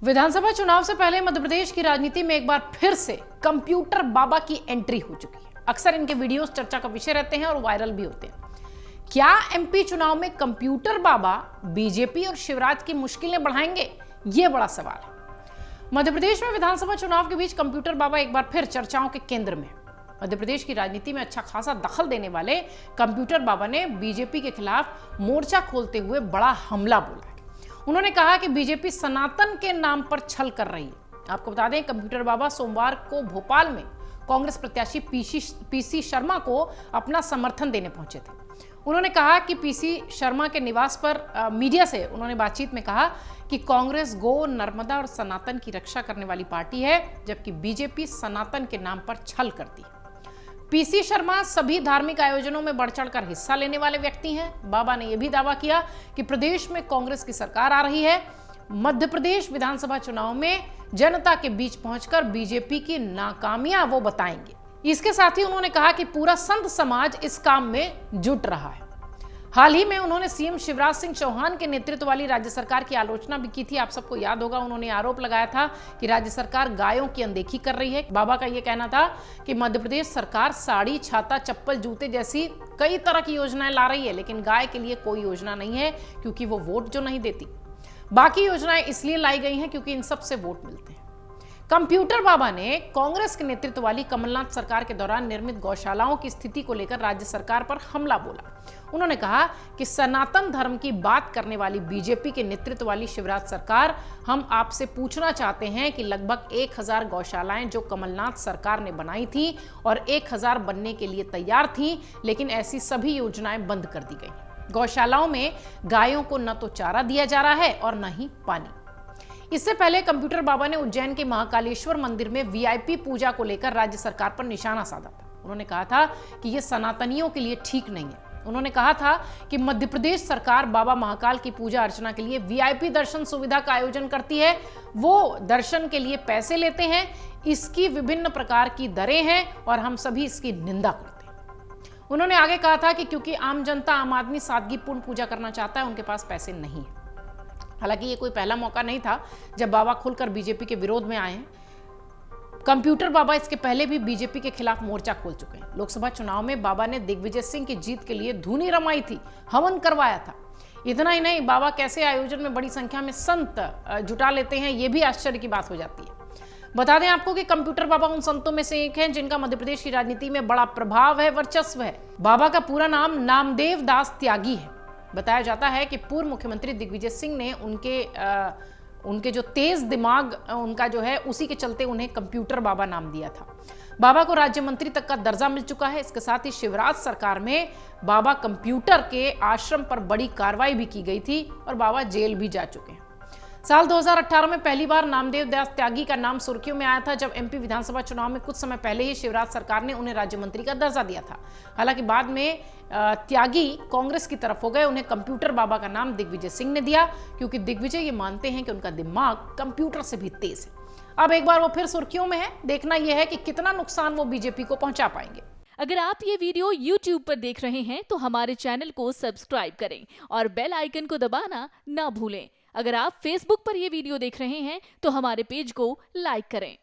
विधानसभा चुनाव से पहले मध्य प्रदेश की राजनीति में एक बार फिर से कंप्यूटर बाबा की एंट्री हो चुकी है। अक्सर इनके वीडियोस चर्चा का विषय रहते हैं और वायरल भी होते हैं। क्या एमपी चुनाव में कंप्यूटर बाबा बीजेपी और शिवराज की मुश्किलें बढ़ाएंगे? यह बड़ा सवाल है। मध्य प्रदेश में विधानसभा चुनाव के बीच कंप्यूटर बाबा एक बार फिर चर्चाओं के केंद्र में। मध्य प्रदेश की राजनीति में अच्छा खासा दखल देने वाले कंप्यूटर बाबा ने बीजेपी के खिलाफ मोर्चा खोलते हुए बड़ा हमला बोला है। उन्होंने कहा कि बीजेपी सनातन के नाम पर छल कर रही है। आपको बता दें, कंप्यूटर बाबा सोमवार को भोपाल में कांग्रेस प्रत्याशी पीसी शर्मा को अपना समर्थन देने पहुंचे थे। उन्होंने कहा कि पीसी शर्मा के निवास पर मीडिया से उन्होंने बातचीत में कहा कि कांग्रेस गो, नर्मदा और सनातन की रक्षा करने वाली पार्टी है, जबकि बीजेपी सनातन के नाम पर छल करती है। पीसी शर्मा सभी धार्मिक आयोजनों में बढ़ चढ़कर हिस्सा लेने वाले व्यक्ति हैं। बाबा ने यह भी दावा किया कि प्रदेश में कांग्रेस की सरकार आ रही है। मध्य प्रदेश विधानसभा चुनाव में जनता के बीच पहुंचकर बीजेपी की नाकामियां वो बताएंगे। इसके साथ ही उन्होंने कहा कि पूरा संत समाज इस काम में जुट रहा है। हाल ही में उन्होंने सीएम शिवराज सिंह चौहान के नेतृत्व वाली राज्य सरकार की आलोचना भी की थी। आप सबको याद होगा, उन्होंने आरोप लगाया था कि राज्य सरकार गायों की अनदेखी कर रही है। बाबा का यह कहना था कि मध्य प्रदेश सरकार साड़ी, छाता, चप्पल, जूते जैसी कई तरह की योजनाएं ला रही है, लेकिन गाय के लिए कोई योजना नहीं है क्योंकि वो वोट जो नहीं देती। बाकी योजनाएं इसलिए लाई गई हैं क्योंकि इन सब से वोट मिलते हैं। कंप्यूटर बाबा ने कांग्रेस के नेतृत्व वाली कमलनाथ सरकार के दौरान निर्मित गौशालाओं की स्थिति को लेकर राज्य सरकार पर हमला बोला। उन्होंने कहा कि सनातन धर्म की बात करने वाली बीजेपी के नेतृत्व वाली शिवराज सरकार, हम आपसे पूछना चाहते हैं कि लगभग 1000 गौशालाएं जो कमलनाथ सरकार ने बनाई थी और 1000 बनने के लिए तैयार थी, लेकिन ऐसी सभी योजनाएं बंद कर दी गई। गौशालाओं में गायों को न तो चारा दिया जा रहा है और न ही पानी। इससे पहले कंप्यूटर बाबा ने उज्जैन के महाकालेश्वर मंदिर में वीआईपी पूजा को लेकर राज्य सरकार पर निशाना साधा था। उन्होंने कहा था कि यह सनातनियों के लिए ठीक नहीं है। उन्होंने कहा था कि मध्य प्रदेश सरकार बाबा महाकाल की पूजा अर्चना के लिए वीआईपी दर्शन सुविधा का आयोजन करती है। वो दर्शन के लिए पैसे लेते हैं, इसकी विभिन्न प्रकार की दरें हैं और हम सभी इसकी निंदा करते हैं। उन्होंने आगे कहा था कि क्योंकि आम जनता, आम आदमी सादगीपूर्ण पूजा करना चाहता है, उनके पास पैसे नहीं है। हालांकि ये कोई पहला मौका नहीं था जब बाबा खुलकर बीजेपी के विरोध में आए हैं। कंप्यूटर बाबा इसके पहले भी बीजेपी के खिलाफ मोर्चा खोल चुके हैं। लोकसभा चुनाव में बाबा ने दिग्विजय सिंह की जीत के लिए धूनी रमाई थी, हवन करवाया था। इतना ही नहीं, बाबा कैसे आयोजन में बड़ी संख्या में संत जुटा लेते हैं, यह भी आश्चर्य की बात हो जाती है। बता दें आपको कि कंप्यूटर बाबा उन संतों में से एक हैं जिनका मध्य प्रदेश की राजनीति में बड़ा प्रभाव है, वर्चस्व है। बाबा का पूरा नाम नामदेव दास त्यागी है। बताया जाता है कि पूर्व मुख्यमंत्री दिग्विजय सिंह ने उनके जो तेज दिमाग उनका जो है, उसी के चलते उन्हें कंप्यूटर बाबा नाम दिया था। बाबा को राज्य मंत्री तक का दर्जा मिल चुका है। इसके साथ ही शिवराज सरकार में बाबा कंप्यूटर के आश्रम पर बड़ी कार्रवाई भी की गई थी और बाबा जेल भी जा चुके हैं। साल 2018 में पहली बार नामदेव दास त्यागी का नाम सुर्खियों में आया था, जब एमपी विधानसभा चुनाव में कुछ समय पहले ही शिवराज सरकार ने उन्हें राज्य मंत्री का दर्जा दिया था। हालांकि बाद में त्यागी कांग्रेस की तरफ हो गए। उन्हें कंप्यूटर बाबा का नाम दिग्विजय सिंह ने दिया क्योंकि दिग्विजय ये मानते हैं कि उनका दिमाग कंप्यूटर से भी तेज है। अब एक बार वो फिर सुर्खियों में है। देखना यह है कि कितना नुकसान वो बीजेपी को पहुंचा पाएंगे। अगर आप ये वीडियो YouTube पर देख रहे हैं तो हमारे चैनल को सब्सक्राइब करें और बेल आइकन को दबाना ना भूलें। अगर आप Facebook पर ये वीडियो देख रहे हैं तो हमारे पेज को लाइक करें।